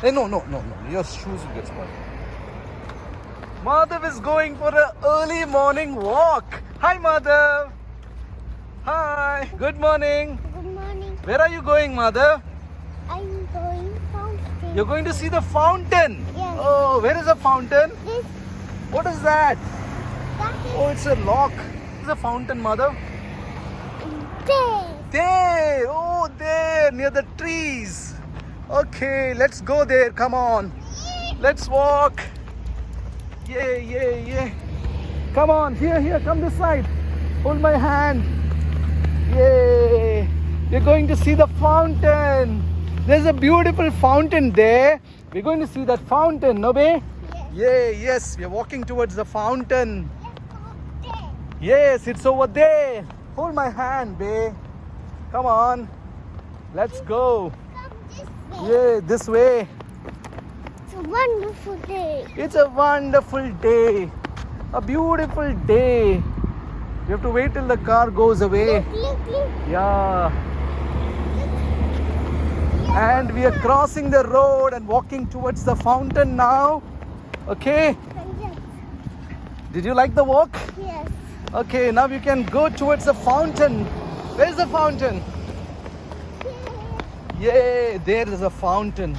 Hey, no. Your shoes will get spoiled. Madhav is going for an early morning walk. Hi, Madhav. Hi. Good morning. Good morning. Where are you going, Madhav? I'm going fountain. You're going to see the fountain. Yes. Oh, where is the fountain? This What is that? that is Oh, it's a lock. It's a fountain, Madhav. there. There. Oh, there near the trees. Okay, let's go there. Come on. Let's walk. Yeah. Come on. Here. Come this side. Hold my hand. Yay. We're going to see the fountain. There's a beautiful fountain there. We're going to see that fountain, no, babe? Yes. We're walking towards the fountain. There. Yes, it's over there. Hold my hand, babe. Come on. Let's go. Come this way. Yeah, this way. It's a wonderful day. It's a wonderful day. A beautiful day. You have to wait till the car goes away. Look. Yeah. And we are crossing the road and walking towards the fountain now. Okay. Yes. Did you like the walk? Yes. Okay, now you can go towards the fountain. Where's the fountain? Yay, there is a fountain.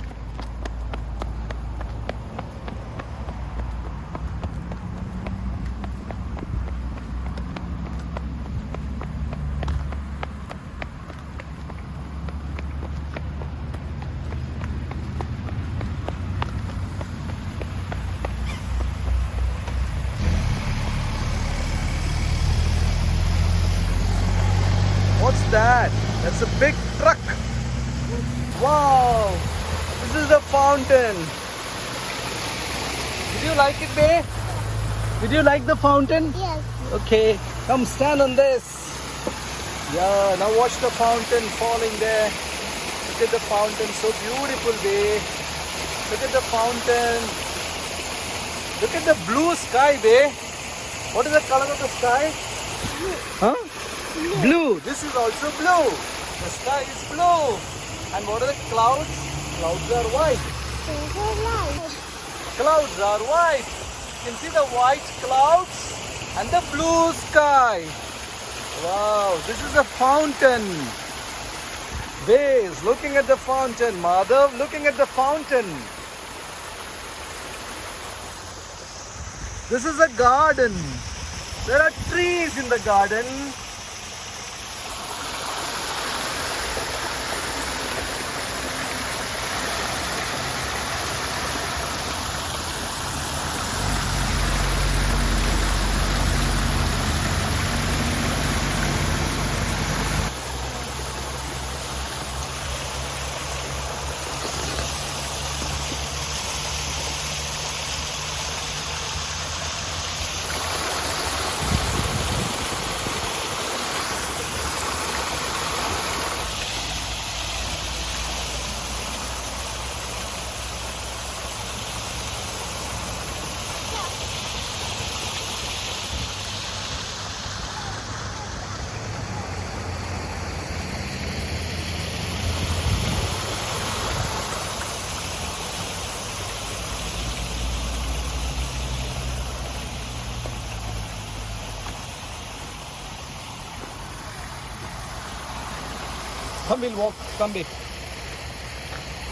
What's that? That's a big truck. Wow, this is the fountain. Did you like it, babe? Did you like the fountain? Yes. Okay, come stand on this. Yeah, now watch the fountain falling there. Look at the fountain, so beautiful, babe. Look at the fountain. Look at the blue sky, babe. What is the color of the sky? Huh? Blue. This is also blue. The sky is blue. And what are the clouds? Clouds are white. There's a light. Clouds are white. You can see the white clouds and the blue sky. Wow, this is a fountain. Vase looking at the fountain. Madhav looking at the fountain. This is a garden. There are trees in the garden. Come, we'll walk. Come, babe.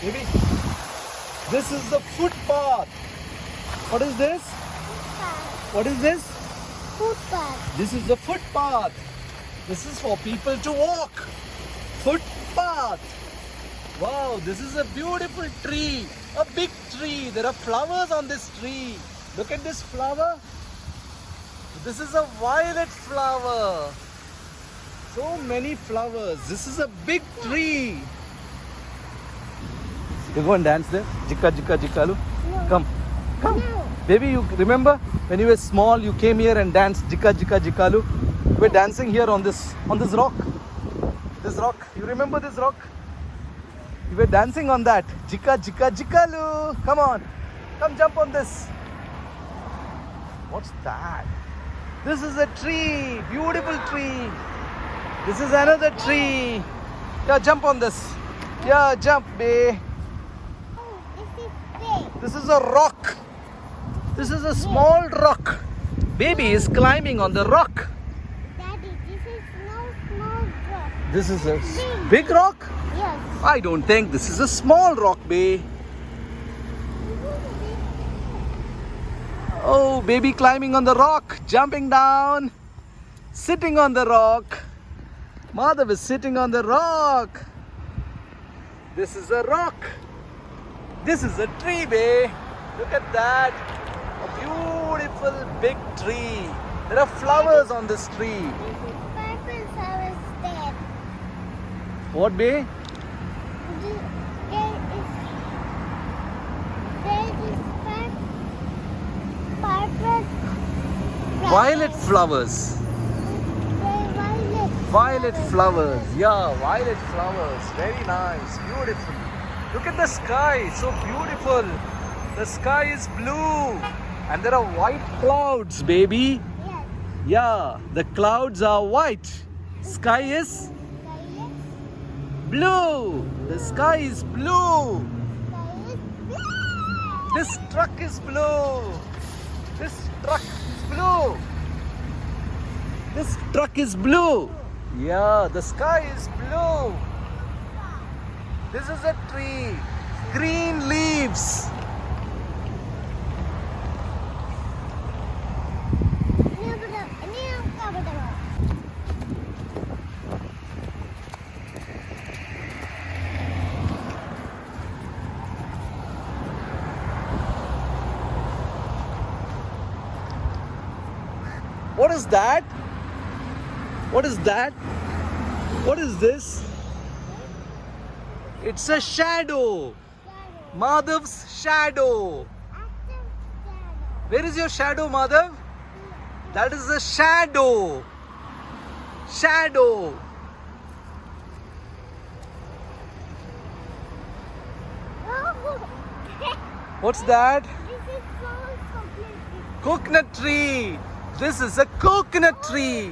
Baby, this is the footpath. What is this? Footpath. What is this? Footpath. This is the footpath. This is for people to walk. Footpath. Wow, this is a beautiful tree. A big tree. There are flowers on this tree. Look at this flower. This is a violet flower. So many flowers. This is a big tree. You go and dance there. Jika, jika, jikalu. No. Come. No. Baby, you remember when you were small, you came here and danced jika, jika, jikalu. You were dancing here on this rock. This rock. You remember this rock? You were dancing on that. Jika, jika, jikalu. Come on. Come jump on this. What's that? This is a tree. Beautiful tree. This is another tree. Yeah, jump on this. Yeah, jump, babe. Oh, this This is a rock. This is a small rock. Baby is climbing on the rock. Daddy, this is no small rock. This is a big rock? Yes. I don't think this is a small rock, babe. Oh, baby climbing on the rock, jumping down, sitting on the rock. Madhav is sitting on the rock. This is a rock. This is a tree, babe. Look at that. A beautiful big tree. There are flowers on this tree. This is purple flower stem. What, babe? Purple Violet flowers. Violet flowers. Yeah, violet flowers. Very nice. Beautiful. Look at the sky. So beautiful. The sky is blue. And there are white clouds, baby. Yes. Yeah, the clouds are white. Sky is blue. The sky is blue. This truck is blue. This truck is blue. This truck is blue. Yeah, the sky is blue. This is a tree. Green leaves. What is that? What is that? What is this? It's a shadow. Madhav's shadow. Where is your shadow, Madhav? That is a shadow. Shadow. What's that? Coconut tree. This is a coconut tree.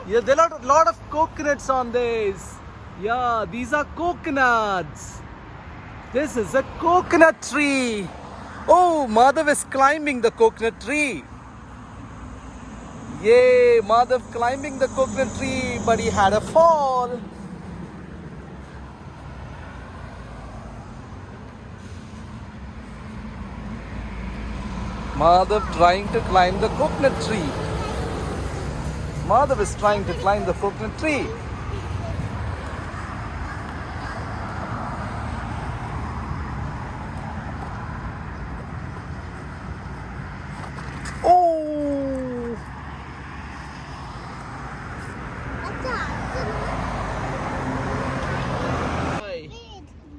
Yeah, there are a lot of coconuts on this. Yeah, these are coconuts. This is a coconut tree. Oh, Madhav is climbing the coconut tree. Yay, Madhav climbing the coconut tree, but he had a fall. Madhav trying to climb the coconut tree. Madhav is trying to climb the coconut tree. Oh!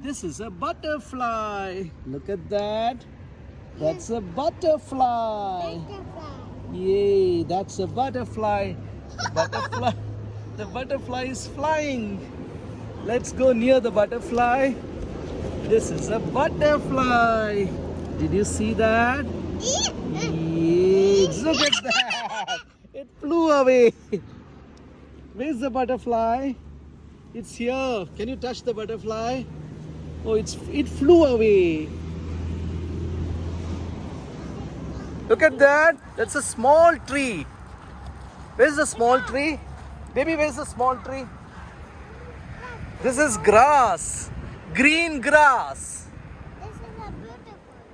This is a butterfly. Look at that. That's a butterfly. Yay, that's a butterfly. Butterfly. The butterfly is flying. Let's go near the butterfly. This is a butterfly. Did you see that? Yes, look at that. It flew away. Where's the butterfly? It's here. Can you touch the butterfly? Oh, it flew away. Look at that. That's a small tree. Where's the small tree? Baby, where's the small tree? This is grass. Green grass.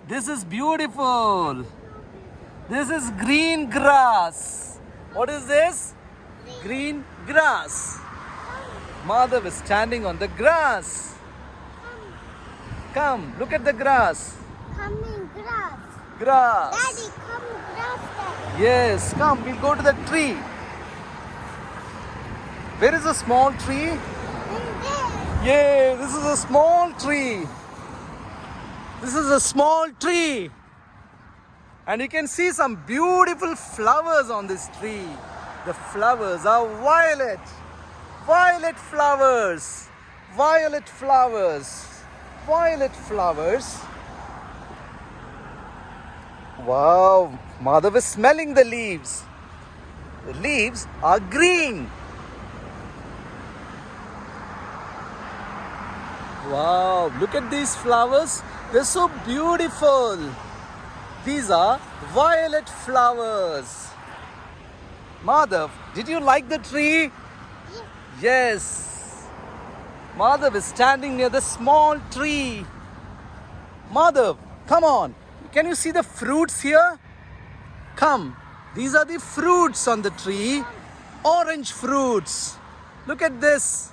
This is beautiful. This is green grass. What is this? Green grass. Madhav is standing on the grass. Come, look at the grass. Coming grass. Grass. Daddy, come grass, Daddy. Yes, come, we'll go to the tree. Where is the small tree? In there. Yay, this is a small tree. This is a small tree. And you can see some beautiful flowers on this tree. The flowers are violet. Violet flowers. Violet flowers. Violet flowers. Wow, Madhav is smelling the leaves. The leaves are green. Wow, look at these flowers. They're so beautiful. These are violet flowers. Madhav, did you like the tree? Yes. Madhav is standing near the small tree. Madhav, come on. Can you see the fruits here? Come. These are the fruits on the tree. Orange fruits. Look at this.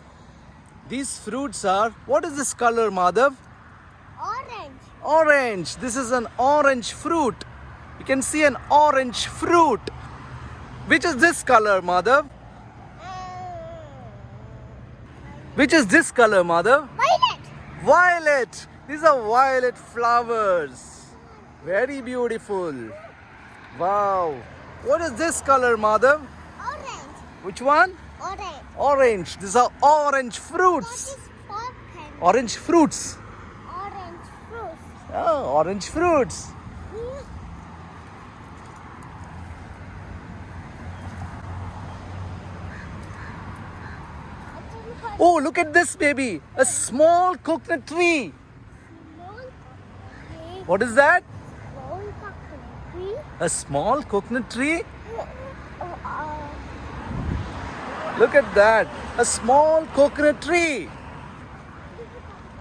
These fruits are, what is this color, Madhav? Orange. Orange. This is an orange fruit. You can see an orange fruit. Which is this color, Madhav? Which is this color, Madhav? Violet. Violet. These are violet flowers. Very beautiful. Wow. What is this color, Madhav? Orange. Which one? Orange. Orange. These are orange What fruits. is purple? Orange fruits. Orange fruit. Oh, orange fruits. Oh, look at this, baby. A small coconut tree. What is that? A small coconut tree? Look at that. A small coconut tree.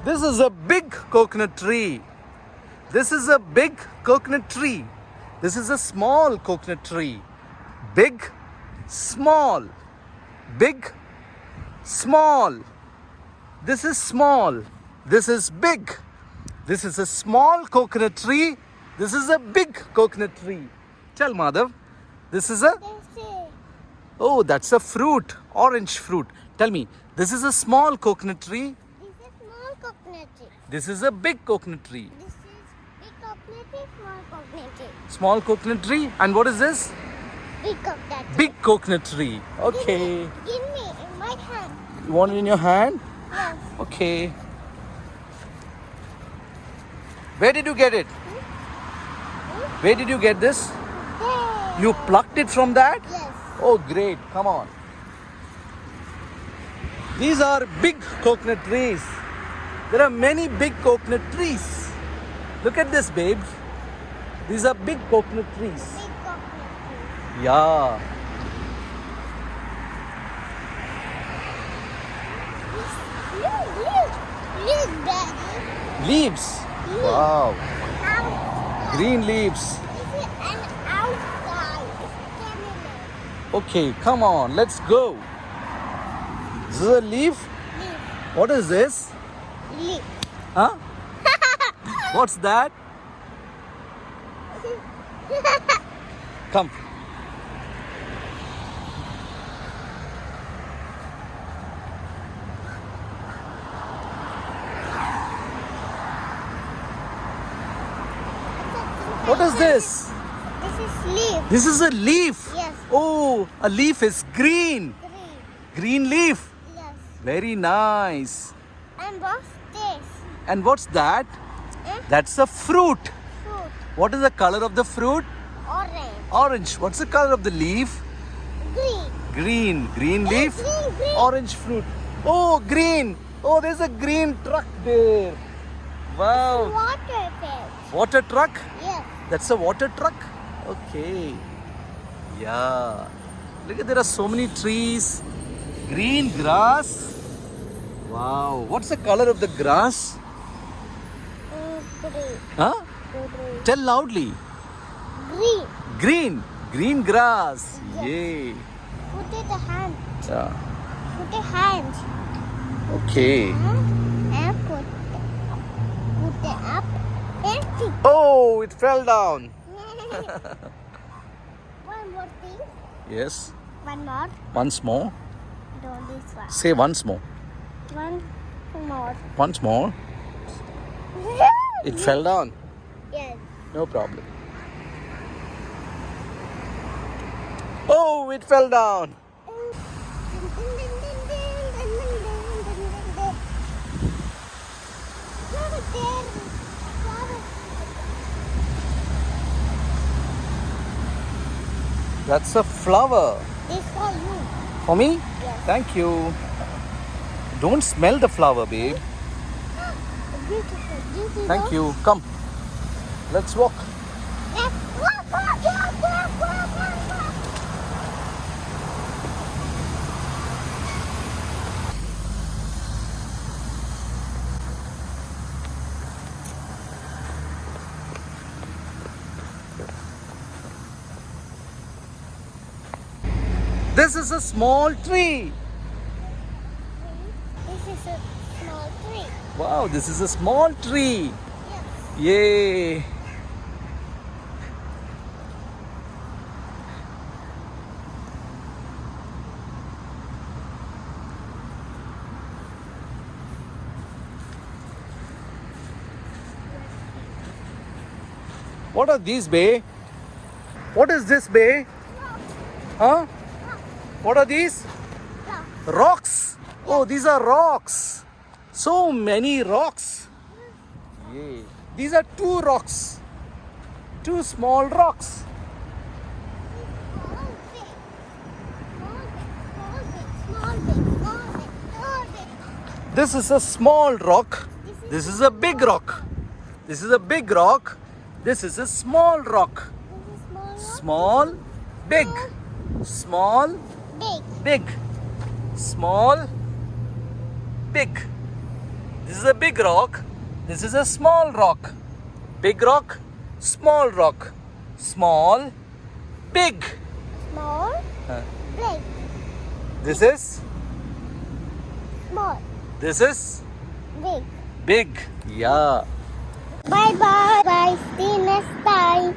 This is a big coconut tree. This is a big coconut tree. This is a small coconut tree. Big, small. Big, small. This is small. This is big. This is a small coconut tree. This is a big coconut tree. Tell Madhav. This is a... Oh, that's a fruit. Orange fruit. Tell me. This is a small coconut tree. This is small coconut tree. This is a big coconut tree. This is big coconut tree, small coconut tree. Small coconut tree. And what is this? Big coconut tree. Big coconut tree. Okay. Give me in my hand. You want it in your hand? Yes. Okay. Where did you get it? Where did you get this? There. You plucked it from that? Yes. Oh, great. Come on. These are big coconut trees. There are many big coconut trees. Look at this, babes. These are big coconut trees. Big coconut tree. Yeah. Look, Daddy. Leaves. Wow. Outside. Green leaves. This is an outside. It's Okay, come on. Let's go. This is a leaf. Leaf. What is this? Leaf. Huh? What's that? Come. What is this? This is leaf. This is a leaf. Yes. Oh, a leaf is green. Green. Green leaf. Yes. Very nice. And what's this? And what's that? Eh? That's a fruit. Fruit. What is the color of the fruit? Orange. Orange. What's the color of the leaf? Green. Green. Green leaf. Green, green. Orange fruit. Oh, green. Oh, there's a green truck there. Wow. Water fish. Water truck? Yes. That's a water truck? Okay. Yeah. Look at, there are so many trees. Green grass. Wow. What's the color of the grass? Green. Huh? Green. Tell loudly. Green. Green. Green grass. Yay. Put it a hand. Yeah. Put a hand. Okay. And put it up and stick. Oh, it fell down. One more thing. Yes. One more. Once more. Do this one. Say once more. One more. Once more. It fell down. Yes. No problem. Oh, it fell down. That's a flower. It's for you. For me? Yes. Thank you. Don't smell the flower, babe. beautiful. You see Thank those? you. Come. Let's walk. Yes. Walk, walk, walk, walk, walk, walk, walk. This is a small tree. This is a small tree. Wow, this is a small tree. Yes. Yay. What are these, Bay? What is this, Bay? Huh? What are these? Rock. Rocks. Oh, these are rocks. So many rocks. Yay. These are two rocks. Two small rocks. Small bit. Small bit. Small bit. Small bit. Small bit. This is a small rock. This is a big rock. This is a big rock. This is a small rock. This is small rock. Small, big. Small, Big. big. Small, big. This is a big rock. This is a small rock. Big rock, small rock. Small, big. Small. Big. This is, Small. this is Big. big. Yeah. Bye bye. Bye. See you next time.